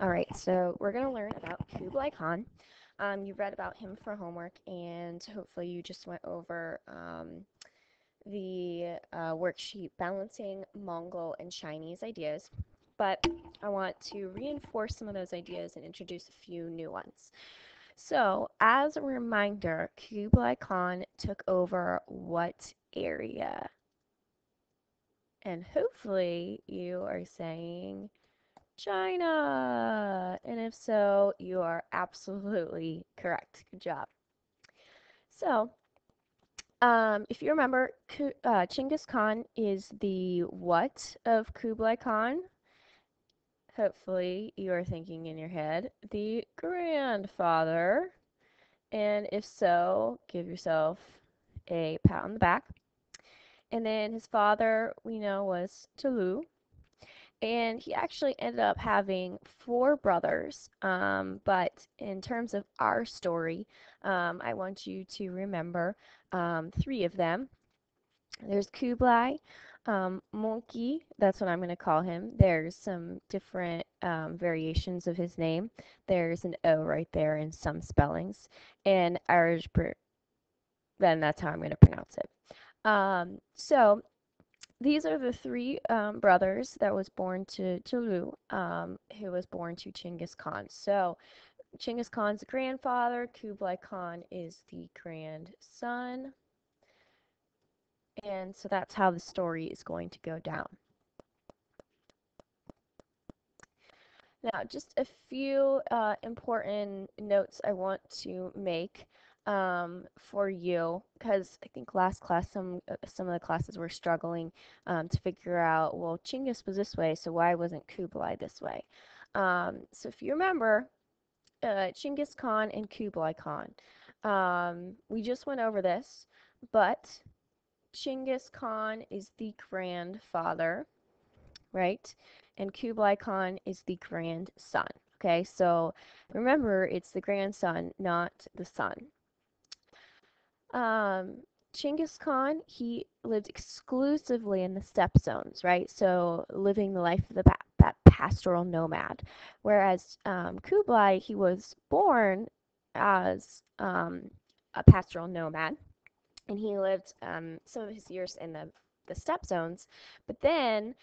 All right, so we're going to learn about Kublai Khan. You read about him for homework, and hopefully you just went over the worksheet balancing Mongol and Chinese ideas. But I want to reinforce some of those ideas and introduce a few new ones. So, as a reminder, Kublai Khan took over what area? And hopefully you are saying China. And if so, you are absolutely correct. Good job. So, if you remember, Genghis Khan is the what of Kublai Khan? Hopefully, you are thinking in your head, the grandfather. And if so, give yourself a pat on the back. And then his father, we know, was Tulu. And he actually ended up having four brothers. But in terms of our story, I want you to remember three of them. There's Kublai, Monkey, that's what I'm going to call him. There's some different variations of his name. There's an O right there in some spellings. And Arjbr, then that's how I'm going to pronounce it. So these are the three brothers that was born to Tulu, who was born to Genghis Khan. So Genghis Khan's the grandfather, Kublai Khan is the grandson, and so that's how the story is going to go down. Now, just a few important notes I want to make for you, because I think last class some of the classes were struggling to figure out, well, Chinggis was this way, so why wasn't Kublai this way? So if you remember, Genghis Khan and Kublai Khan, we just went over this, but Genghis Khan is the grandfather, right? And Kublai Khan is the grandson. Okay, so remember, it's the grandson, not the son. Um, Genghis Khan, he lived exclusively in the steppe zones, right? So living the life of that pastoral nomad. Whereas Kublai, he was born as a pastoral nomad, and he lived some of his years in the steppe zones, but then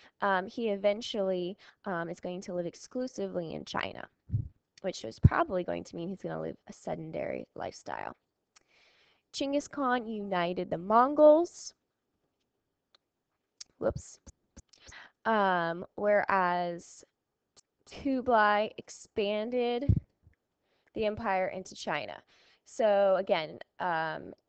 he eventually is going to live exclusively in China, which is probably going to mean he's going to live a sedentary lifestyle. Genghis Khan united the Mongols, whoops, whereas Kublai expanded the empire into China. So again,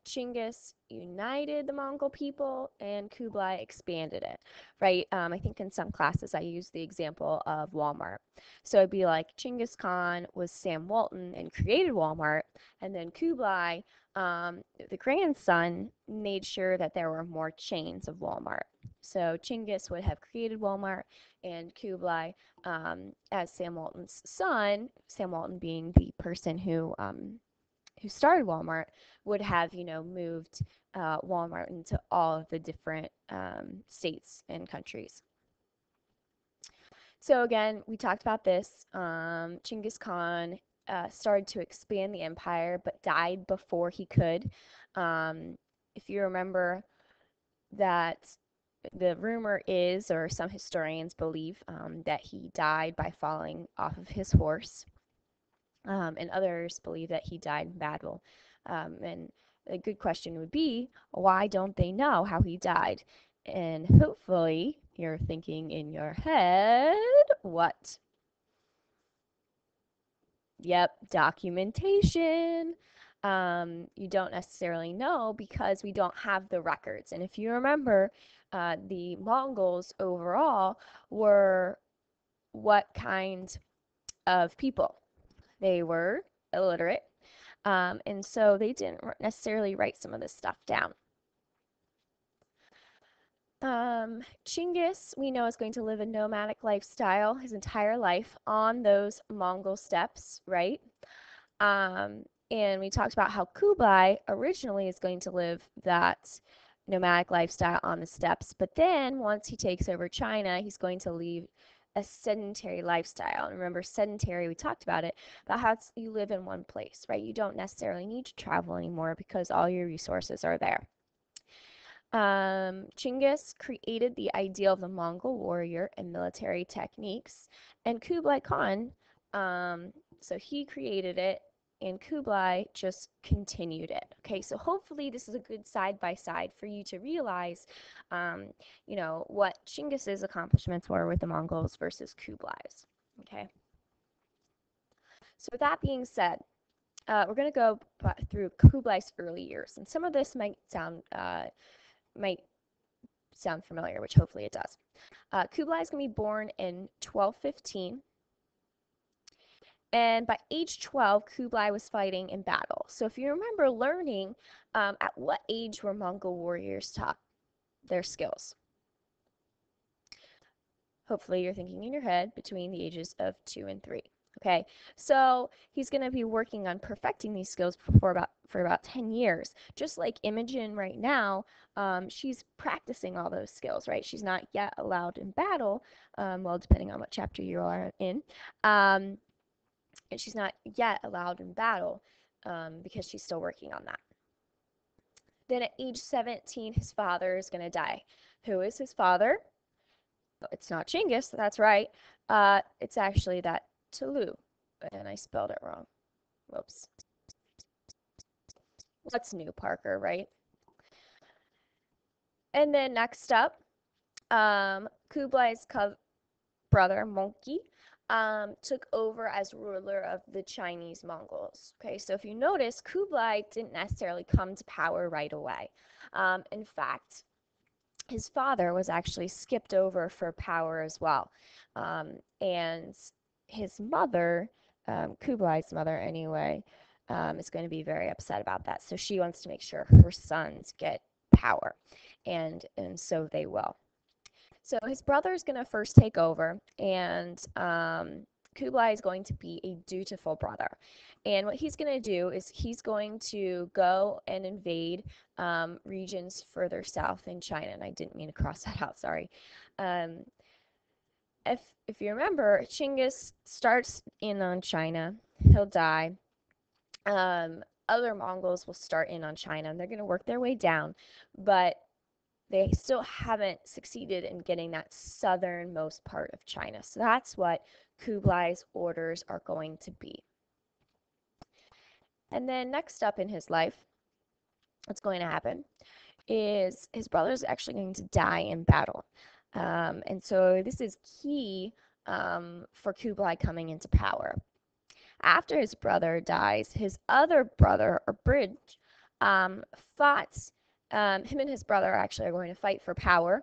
Genghis united the Mongol people and Kublai expanded it, right? I think in some classes I use the example of Walmart. So it'd be like Genghis Khan was Sam Walton and created Walmart, and then Kublai, the grandson, made sure that there were more chains of Walmart. So Genghis would have created Walmart, and Kublai, as Sam Walton's son, Sam Walton being the person who started Walmart, would have moved Walmart into all of the different states and countries. So again, we talked about this. Genghis Khan started to expand the empire, but died before he could. If you remember that the rumor is, or some historians believe, that he died by falling off of his horse, and others believe that he died in battle. And a good question would be, why don't they know how he died? And hopefully you're thinking in your head, what? Yep, documentation. You don't necessarily know because we don't have the records. And if you remember, the Mongols overall were what kind of people? They were illiterate, and so they didn't necessarily write some of this stuff down. Chinggis, we know, is going to live a nomadic lifestyle his entire life on those Mongol steppes, right? And we talked about how Kublai originally is going to live that nomadic lifestyle on the steppes, but then once he takes over China, he's going to leave a sedentary lifestyle. And remember, sedentary, we talked about it, about how you live in one place, right? You don't necessarily need to travel anymore because all your resources are there. Chinggis created the ideal of the Mongol warrior and military techniques, and Kublai Khan, um, so he created it, and Kublai just continued it. Okay, so hopefully this is a good side by side for you to realize, um, what Chinggis's accomplishments were with the Mongols versus Kublai's. Okay, so with that being said, we're going to go through Kublai's early years, and some of this might sound familiar, which hopefully it does. Kublai is going to be born in 1215. And by age 12, Kublai was fighting in battle. So if you remember learning, at what age were Mongol warriors taught their skills? Hopefully you're thinking in your head between the ages of 2 and 3. Okay, so he's going to be working on perfecting these skills for about 10 years. Just like Imogen right now, she's practicing all those skills, right? She's not yet allowed in battle, well, depending on what chapter you are in. And she's not yet allowed in battle because she's still working on that. Then at age 17, his father is going to die. Who is his father? It's not Chinggis, that's right. It's actually that Tulu, and I spelled it wrong. Whoops. What's new, Parker, right? And then next up, Kublai's brother, Monkey, took over as ruler of the Chinese Mongols. Okay, so if you notice, Kublai didn't necessarily come to power right away. In fact, his father was actually skipped over for power as well. And his mother, Kublai's mother anyway, is going to be very upset about that. So she wants to make sure her sons get power, and so they will. So his brother is going to first take over, and Kublai is going to be a dutiful brother. And what he's going to do is he's going to go and invade regions further south in China. And I didn't mean to cross that out, sorry. Um, if, if you remember, Chinggis starts in on China, he'll die. Other Mongols will start in on China, and they're going to work their way down. But they still haven't succeeded in getting that southernmost part of China. So that's what Kublai's orders are going to be. And then next up in his life, what's going to happen is his brother is actually going to die in battle. And so this is key for Kublai coming into power. After his brother dies, his other brother, or Bridge, fought. Him and his brother actually are going to fight for power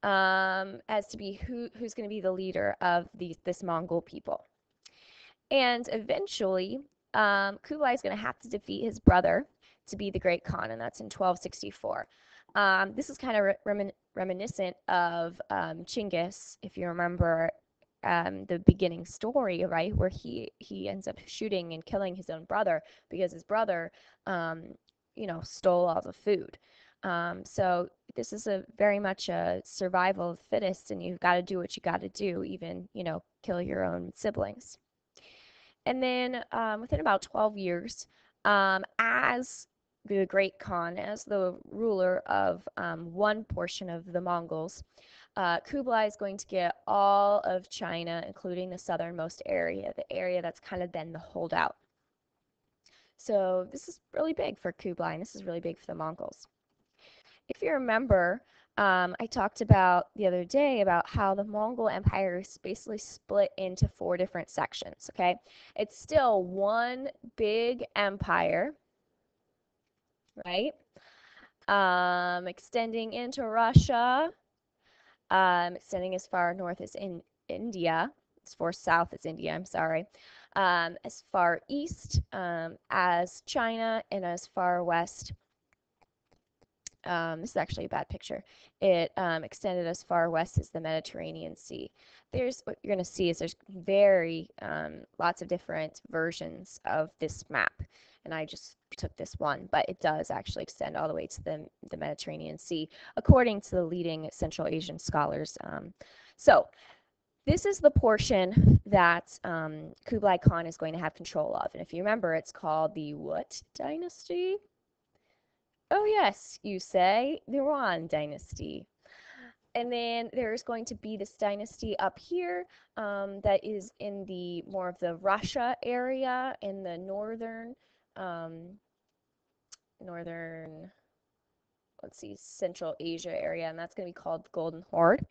as to be who's going to be the leader of this Mongol people. And eventually, Kublai is going to have to defeat his brother to be the Great Khan, and that's in 1264. This is kind of reminiscent of Chinggis, if you remember the beginning story, right, where he ends up shooting and killing his own brother because his brother, stole all the food. So this is a very much a survival of the fittest, and you've got to do what you got to do, even kill your own siblings. And then within about 12 years, as the Great Khan, as the ruler of one portion of the Mongols, Kublai is going to get all of China, including the southernmost area, the area that's kind of been the holdout. So this is really big for Kublai, and this is really big for the Mongols. If you remember, I talked about the other day about how the Mongol Empire is basically split into 4 different sections, okay? It's still one big empire, right? Extending into Russia, extending as far north as in India, as far south as India, I'm sorry, as far east as China, and as far west. This is actually a bad picture. It extended as far west as the Mediterranean Sea. There's what you're going to see is there's very lots of different versions of this map, and I just took this one, but it does actually extend all the way to the Mediterranean Sea, according to the leading Central Asian scholars. So This is the portion that Kublai Khan is going to have control of. And if you remember, it's called the what dynasty? Oh, yes, you say, the Yuan dynasty. And then there's going to be this dynasty up here that is in the more of the Russia area in the um, northern, let's see, Central Asia area, and that's going to be called the Golden Horde.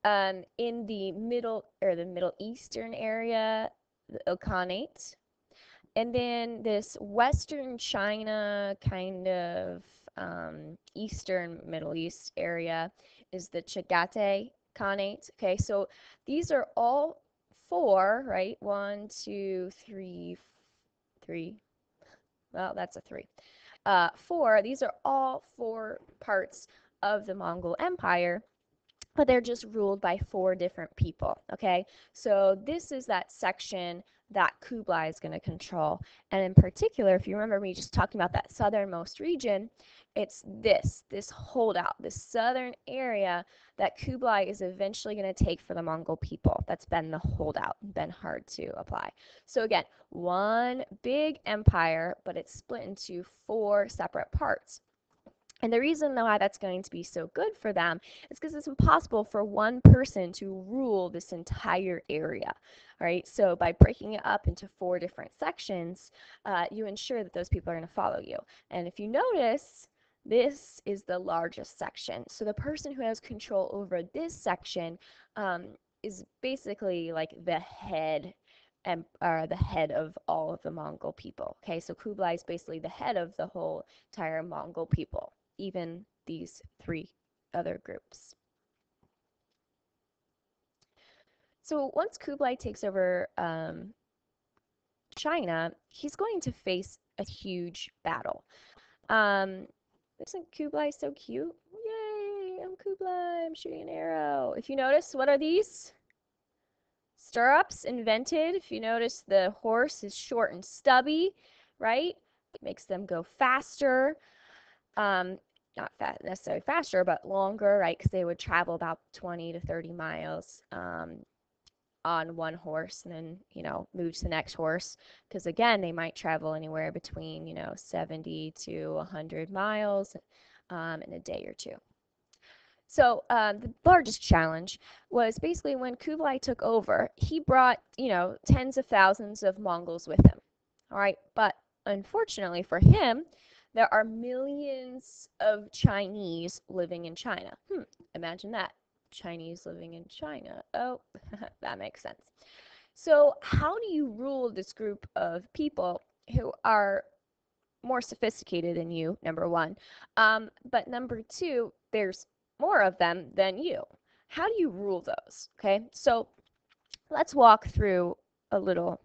In the Middle Eastern area, the Ilkhanate, and then this Western China kind of Eastern Middle East area is the Chagatai Khanate. Okay, so these are all four, right? One, two, three. Well, that's a three. Four. These are all four parts of the Mongol Empire, but they're just ruled by four different people. Okay, so this is that section that Kublai is going to control. And in particular, if you remember me just talking about that southernmost region, it's this holdout, this southern area that Kublai is eventually going to take for the Mongol people. That's been the holdout, been hard to apply. So again, one big empire, but it's split into four separate parts. And the reason why that's going to be so good for them is because it's impossible for one person to rule this entire area. All right, so by breaking it up into four different sections, you ensure that those people are going to follow you. And if you notice, this is the largest section. So the person who has control over this section is basically like the head and are the head of all of the Mongol people. Okay, so Kublai is basically the head of the whole entire Mongol people, even these three other groups. So once Kublai takes over China, he's going to face a huge battle. Um, isn't Kublai so cute? Yay, I'm Kublai, I'm shooting an arrow. If you notice, what are these? Stirrups invented. If you notice, the horse is short and stubby, right? It makes them go faster. Not necessarily faster, but longer, right? Because they would travel about 20 to 30 miles on one horse and then, move to the next horse. Because again, they might travel anywhere between, 70 to 100 miles in a day or two. So the largest challenge was basically when Kublai took over, he brought, tens of thousands of Mongols with him. All right, but unfortunately for him, there are millions of Chinese living in China. Imagine that. Chinese living in China. Oh, that makes sense. So how do you rule this group of people who are more sophisticated than you, number one. But number two, there's more of them than you. How do you rule those? Okay, so let's walk through a little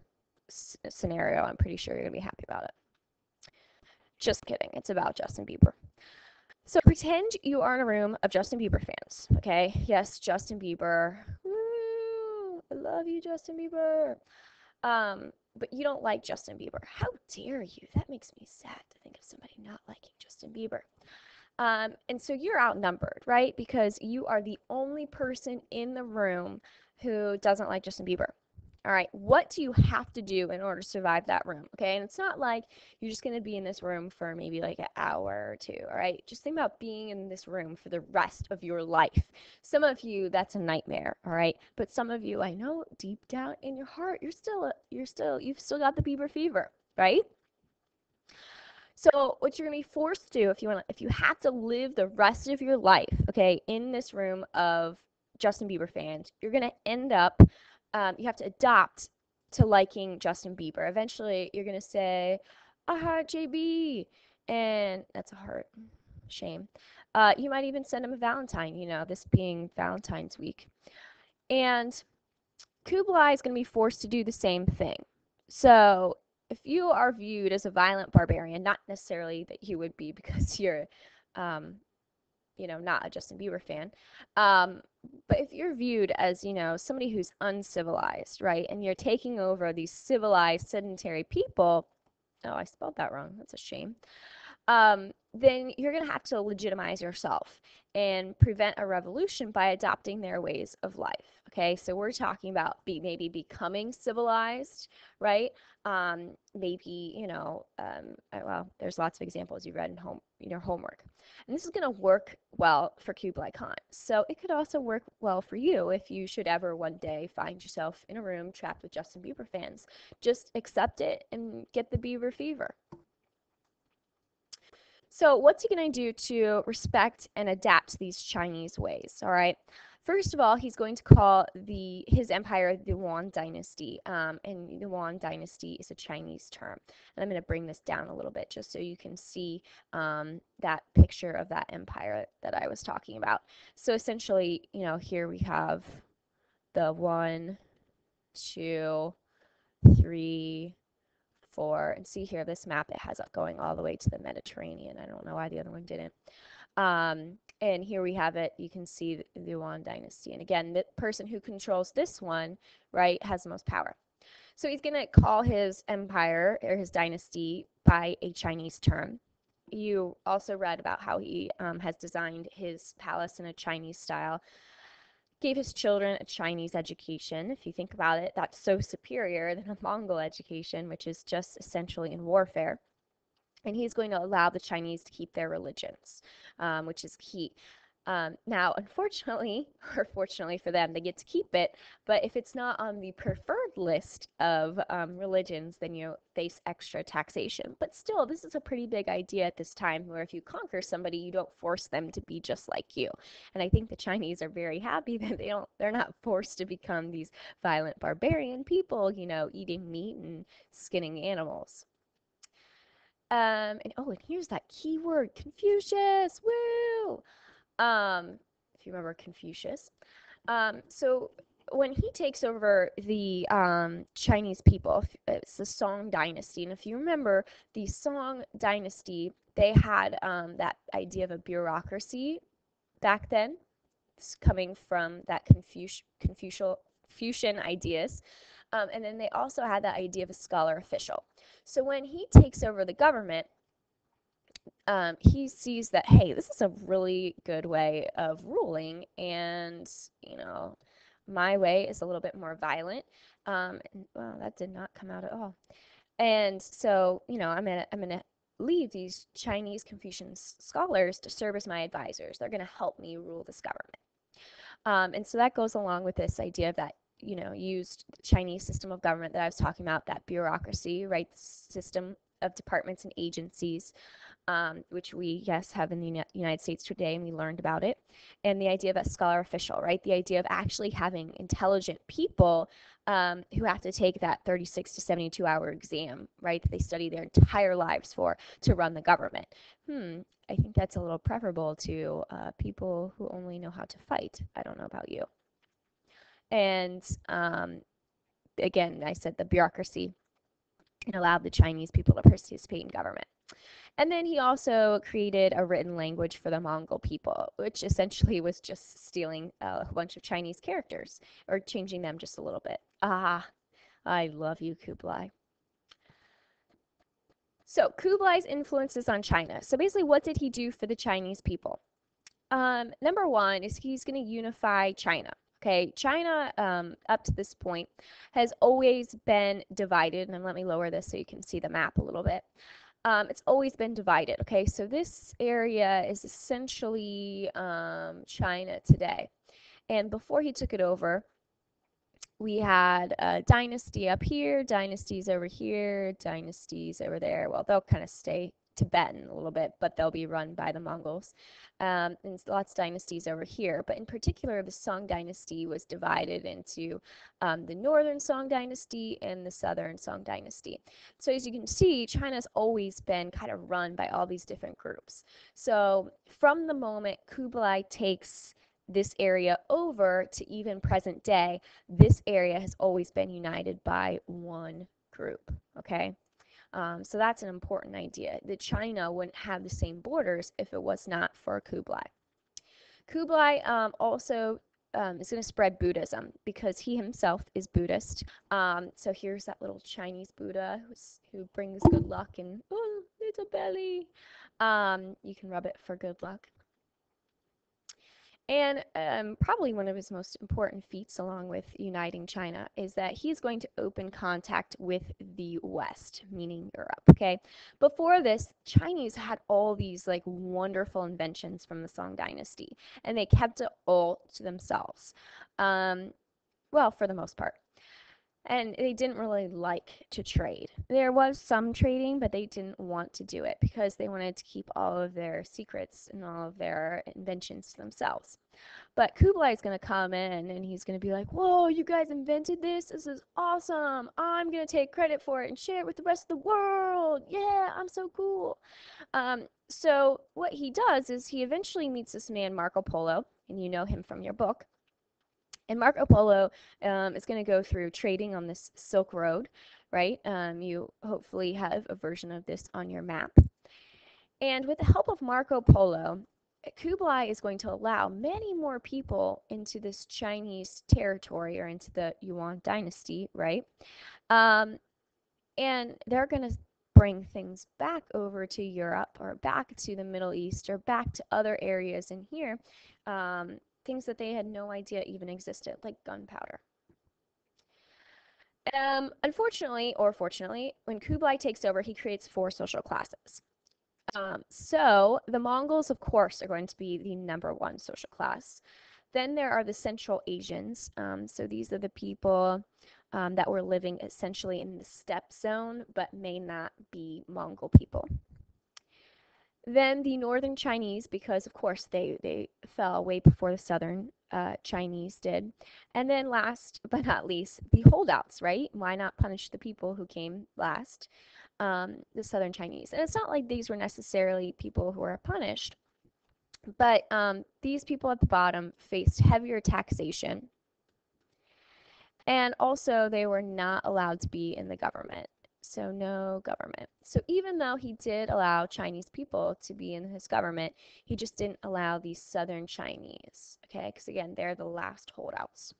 scenario. I'm pretty sure you're going to be happy about it. Just kidding. It's about Justin Bieber. So pretend you are in a room of Justin Bieber fans. Okay, yes, Justin Bieber. Woo! I love you, Justin Bieber. But you don't like Justin Bieber. How dare you? That makes me sad to think of somebody not liking Justin Bieber. And so you're outnumbered, right? Because you are the only person in the room who doesn't like Justin Bieber. All right, what do you have to do in order to survive that room? Okay, and it's not like you're just going to be in this room for maybe like an hour or two. All right, just think about being in this room for the rest of your life. Some of you, that's a nightmare. All right, but some of you, I know deep down in your heart, you've still got the Bieber fever, right? So what you're gonna be forced to do if you have to live the rest of your life, okay, in this room of Justin Bieber fans, you're gonna end up you have to adopt to liking Justin Bieber. Eventually, you're gonna say, "I heart JB," and that's a heart. Shame. You might even send him a Valentine. This being Valentine's week, and Kublai is going to be forced to do the same thing. So if you are viewed as a violent barbarian, not necessarily that you would be because you're, um, not a Justin Bieber fan, um, but if you're viewed as, somebody who's uncivilized, right, and you're taking over these civilized, sedentary people, oh, I spelled that wrong. That's a shame. Then you're going to have to legitimize yourself. and prevent a revolution by adopting their ways of life. Okay, so we're talking about maybe becoming civilized, right? Maybe, well, there's lots of examples you read in your homework. And this is going to work well for Kublai Khan. So it could also work well for you if you should ever one day find yourself in a room trapped with Justin Bieber fans. Just accept it and get the Bieber fever. So what's he going to do to respect and adapt these Chinese ways? All right. First of all, he's going to call his empire the Yuan dynasty, and the Yuan dynasty is a Chinese term. And I'm going to bring this down a little bit just so you can see that picture of that empire that I was talking about. So essentially, here we have the 1, 2, 3, 4, and see here this map, it has it going all the way to the Mediterranean. I don't know why the other one didn't. And here we have it. You can see the Yuan dynasty. And again, the person who controls this one, right, has the most power. So he's going to call his empire or his dynasty by a Chinese term. You also read about how he has designed his palace in a Chinese style, gave his children a Chinese education. If you think about it, that's so superior than a Mongol education, which is just essentially in warfare. And he's going to allow the Chinese to keep their religions, which is key. Now, unfortunately, or fortunately for them, they get to keep it. But if it's not on the preferred list of religions, then you face extra taxation. But still, this is a pretty big idea at this time where if you conquer somebody, you don't force them to be just like you. And I think the Chinese are very happy that they're not forced to become these violent barbarian people, eating meat and skinning animals. And here's that keyword, Confucius. Woo! If you remember Confucius. So when he takes over the Chinese people, it's the Song Dynasty. And if you remember the Song Dynasty, they had that idea of a bureaucracy back then. It's coming from that Confucian ideas. And then they also had that idea of a scholar official. So when he takes over the government, he sees that, hey, this is a really good way of ruling, and my way is a little bit more violent. Well, that did not come out at all. And so, I'm gonna leave these Chinese Confucian scholars to serve as my advisors. They're gonna help me rule this government. And so that goes along with this idea of that, used Chinese system of government that I was talking about, that bureaucracy, right? System of departments and agencies, which we, yes, have in the United States today, and we learned about it. And the idea of a scholar official, right? The idea of actually having intelligent people who have to take that 36 to 72-hour exam, right? That they study their entire lives for to run the government. I think that's a little preferable to people who only know how to fight. I don't know about you. And again, I said the bureaucracy and allowed the Chinese people to participate in government. And then he also created a written language for the Mongol people, which essentially was just stealing a bunch of Chinese characters or changing them just a little bit. Ah, I love you, Kublai. So Kublai's influences on China. So basically, what did he do for the Chinese people? Number one is he's going to unify China. Okay, China, up to this point, has always been divided. And let me lower this so you can see the map a little bit. It's always been divided. Okay, so this area is essentially China today. And before he took it over, we had a dynasty up here, dynasties over here, dynasties over there. Well, they'll kind of stay Tibetan a little bit, but they'll be run by the Mongols. And lots of dynasties over here. But in particular, the Song dynasty was divided into the northern Song dynasty and the southern Song dynasty. So as you can see, China's always been kind of run by all these different groups. So from the moment Kublai takes this area over to even present day, this area has always been united by one group, okay? So that's an important idea, that China wouldn't have the same borders if it was not for Kublai. Kublai also is going to spread Buddhism because he himself is Buddhist. So here's that little Chinese Buddha who brings good luck and, oh, little belly. You can rub it for good luck. And probably one of his most important feats, along with uniting China, is that he's going to open contact with the West, meaning Europe. Okay. Before this, Chinese had all these like wonderful inventions from the Song Dynasty, and they kept it all to themselves. Um, well, for the most part. And they didn't really like to trade. There was some trading, but they didn't want to do it because they wanted to keep all of their secrets and all of their inventions to themselves. But Kublai is going to come in and he's going to be like, whoa, you guys invented this? This is awesome. I'm going to take credit for it and share it with the rest of the world. Yeah, I'm so cool. So, what he does is he eventually meets this man, Marco Polo, and you know him from your book. And Marco Polo is going to go through trading on this Silk Road, right? You hopefully have a version of this on your map. And with the help of Marco Polo, Kublai is going to allow many more people into this Chinese territory or into the Yuan dynasty, right? Um, and they're going to bring things back over to Europe or back to the Middle East or back to other areas in here, things that they had no idea even existed, like gunpowder. Unfortunately, or fortunately, when Kublai takes over, he creates four social classes. So the Mongols, of course, are going to be the number one social class. Then there are the Central Asians. So these are the people that were living essentially in the steppe zone, but may not be Mongol people. Then the Northern Chinese, because of course they fell way before the Southern Chinese did. And then last but not least, the holdouts, right? Why not punish the people who came last? The Southern Chinese. And it's not like these were necessarily people who were punished, but these people at the bottom faced heavier taxation, and also they were not allowed to be in the government. So, no government. So, even though he did allow Chinese people to be in his government, he just didn't allow these Southern Chinese, okay? Because again, they're the last holdouts.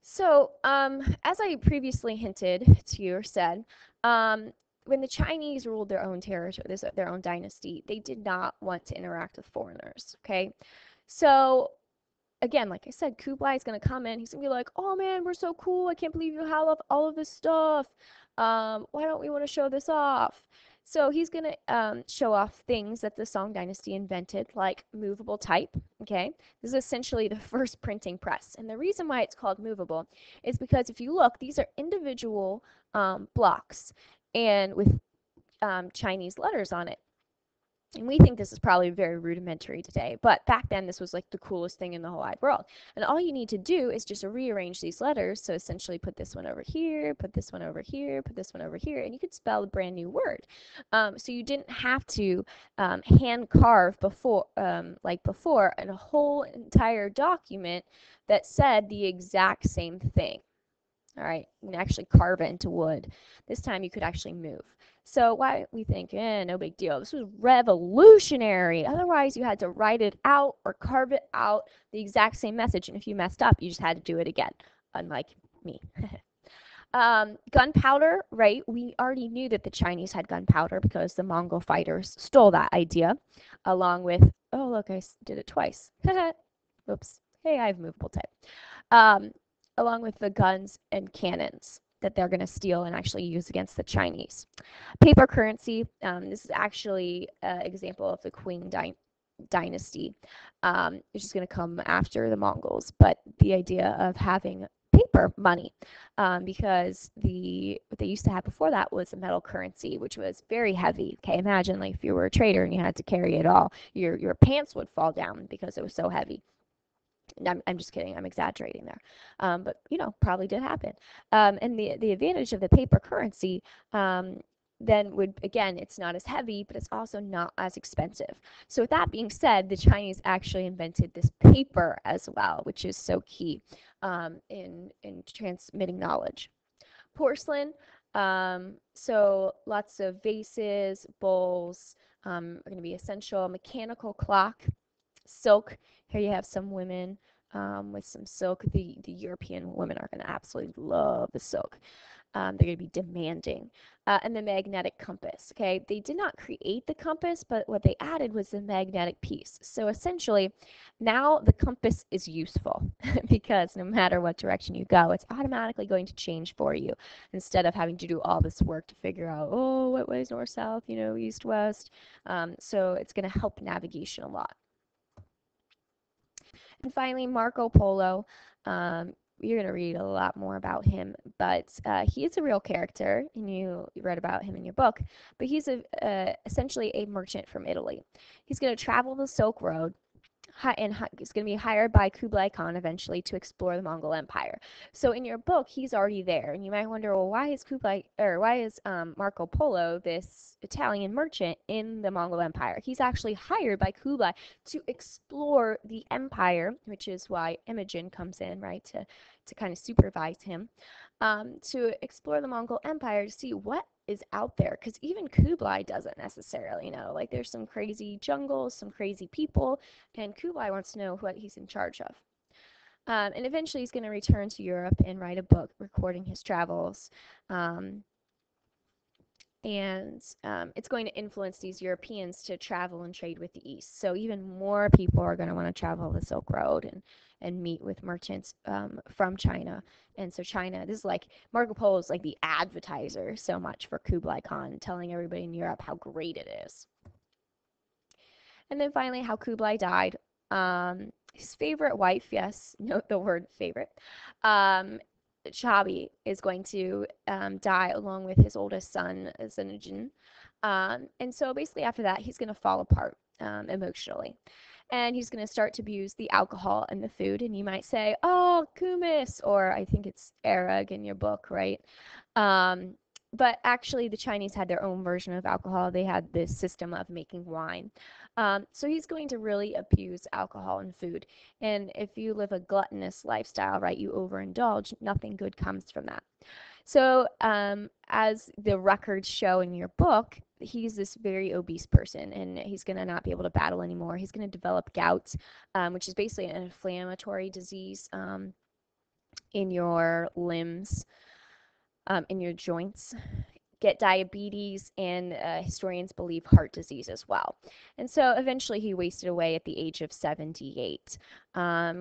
So, as I previously hinted to you or said, um, when the Chinese ruled their own territory, their own dynasty, they did not want to interact with foreigners. Okay, so again, like I said, Kublai is going to come in. He's going to be like, oh man, we're so cool. I can't believe you have all of this stuff. Why don't we want to show this off? So he's going to show off things that the Song Dynasty invented, like movable type. Okay, this is essentially the first printing press. And the reason why it's called movable is because if you look, these are individual blocks and with Chinese letters on it. And we think this is probably very rudimentary today, but back then this was like the coolest thing in the whole wide world. And all you need to do is just rearrange these letters. So essentially put this one over here, put this one over here, put this one over here, and you could spell a brand new word. So you didn't have to hand carve before, like before, a whole entire document that said the exact same thing. All right, you can actually carve it into wood. This time you could actually move. So why we think, no big deal. This was revolutionary. Otherwise, you had to write it out or carve it out the exact same message. And if you messed up, you just had to do it again, unlike me. Gunpowder, right? We already knew that the Chinese had gunpowder because the Mongol fighters stole that idea, along with, oh, look, I did it twice. Oops. Hey, I have movable type. Um, Along with the guns and cannons that they're going to steal and actually use against the Chinese. Paper currency, this is actually an example of the dynasty, which is going to come after the Mongols, but the idea of having paper money, because what they used to have before that was a metal currency, which was very heavy. Okay, imagine like if you were a trader and you had to carry it all, your pants would fall down because it was so heavy. I'm just kidding. I'm exaggerating there. But, probably did happen. And the advantage of the paper currency then would, again, it's not as heavy, but it's also not as expensive. So with that being said, the Chinese actually invented this paper as well, which is so key in transmitting knowledge. Porcelain, so lots of vases, bowls are going to be essential. Mechanical clock, silk. Here you have some women with some silk. The European women are going to absolutely love the silk. They're going to be demanding. And the magnetic compass. Okay, they did not create the compass, but what they added was the magnetic piece. So essentially, now the compass is useful because no matter what direction you go, it's automatically going to change for you instead of having to do all this work to figure out, oh, what way is north, south, east, west. So it's going to help navigation a lot. And finally, Marco Polo. You're going to read a lot more about him, but he is a real character, and you read about him in your book. But he's essentially a merchant from Italy. He's going to travel the Silk Road, and is going to be hired by Kublai Khan eventually to explore the Mongol Empire. So in your book, he's already there, and you might wonder, well, why is Marco Polo, this Italian merchant, in the Mongol Empire? He's actually hired by Kublai to explore the empire, which is why Imogen comes in, right, to kind of supervise him, to explore the Mongol Empire to see what is out there, because even Kublai doesn't necessarily know. Like, there's some crazy jungles, some crazy people, and Kublai wants to know what he's in charge of. And eventually he's going to return to Europe and write a book recording his travels. Um, and it's going to influence these Europeans to travel and trade with the East. So even more people are going to want to travel the Silk Road and meet with merchants from China. And so China, this is like Marco Polo is like the advertiser so much for Kublai Khan, telling everybody in Europe how great it is. And then finally, how Kublai died. His favorite wife, yes, note the word favorite, um, Chabi, is going to die along with his oldest son, Zinujin. And so basically, after that, he's going to fall apart emotionally. And he's going to start to abuse the alcohol and the food. And you might say, oh, kumis, or I think it's arag in your book, right? Um, but actually, the Chinese had their own version of alcohol. They had this system of making wine. So he's going to really abuse alcohol and food. And if you live a gluttonous lifestyle, right, you overindulge, nothing good comes from that. So, as the records show in your book, he's this very obese person, and he's going to not be able to battle anymore. He's going to develop gout, which is basically an inflammatory disease in your limbs, in your joints, get diabetes, and historians believe heart disease as well. And so eventually he wasted away at the age of 78.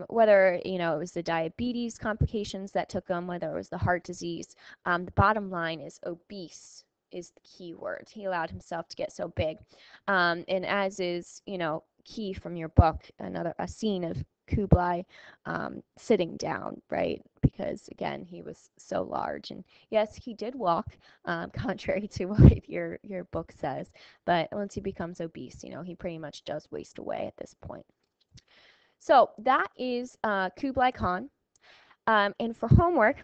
Whether, it was the diabetes complications that took him, whether it was the heart disease, the bottom line is obese is the key word. He allowed himself to get so big. And as is, key from your book, a scene of Kublai sitting down, right? Because again, he was so large. And yes, he did walk, contrary to what your book says. But once he becomes obese, he pretty much does waste away at this point. So that is Kublai Khan. And for homework,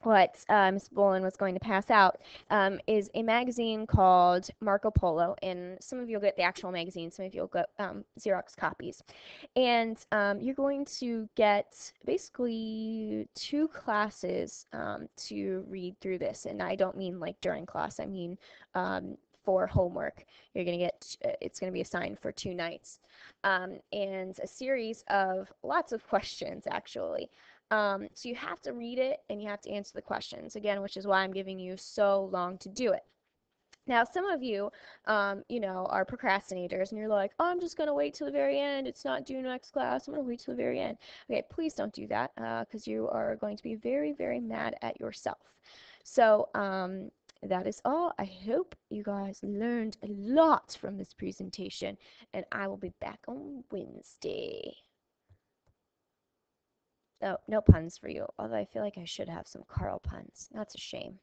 what Ms. Bolin was going to pass out is a magazine called Marco Polo, and some of you will get the actual magazine, some of you will get Xerox copies. And you're going to get basically 2 classes to read through this, and I don't mean like during class, I mean for homework. You're going to get, it's going to be assigned for 2 nights, and a series of lots of questions actually. So you have to read it and you have to answer the questions again, which is why I'm giving you so long to do it. Now, some of you, are procrastinators and you're like, oh, I'm just going to wait till the very end. It's not due next class. I'm going to wait till the very end. Okay, please don't do that because you are going to be very, very mad at yourself. So, that is all. I hope you guys learned a lot from this presentation, and I will be back on Wednesday. Oh, no puns for you, although I feel like I should have some Carl puns. That's a shame.